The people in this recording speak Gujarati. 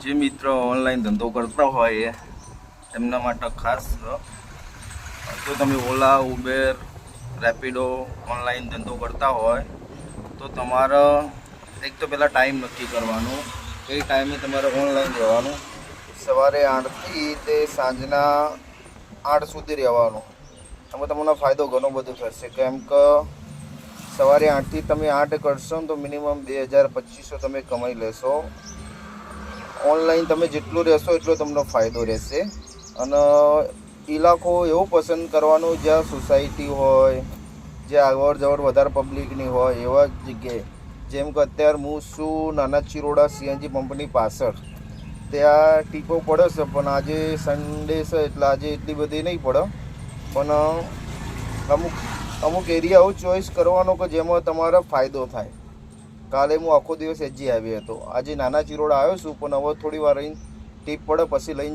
જે મિત્રો ઓનલાઈન ધંધો કરતા હોય એમના માટે ખાસ જો તમે ઓલા ઉબેર રેપિડો ઓનલાઈન ધંધો કરતા હોય તો તમારે એક તો પહેલાં ટાઈમ નક્કી કરવાનું, એ ટાઈમે તમારે ઓનલાઈન રહેવાનું. સવારે 8થી તે સાંજના 8 સુધી રહેવાનું. એમાં તમને ફાયદો ઘણો બધો થશે, કેમ કે સવારે 8થી તમે 8 કરશો ને તો મિનિમમ 2000-2500 તમે કમાઈ લેશો. ઓનલાઈન તમે જેટલું રહેશો એટલો તમને ફાયદો રહેશે. અને ઇલાકો એવો પસંદ કરવાનો જ્યાં સોસાયટી હોય, જ્યાં અવર જવર વધારે પબ્લિકની હોય એવા જગ્યાએ. જેમ કે અત્યારે હું છું નાના ચિરોડા સીએનજી પંપની પાછળ, ત્યાં ટીપો પડે છે, પણ આજે સન્ડે છે એટલે આજે એટલી બધી નહીં પડે. પણ અમુક એરિયા એવું ચોઈસ કરવાનો કે જેમાં તમારે ફાયદો થાય. કાલે હું આખો દિવસ એજી આવી હતો, આજે નાના ચિરોડા આવ્યો છું, પણ હવે થોડી વાર રહીને ટીપ પડે પછી લઈને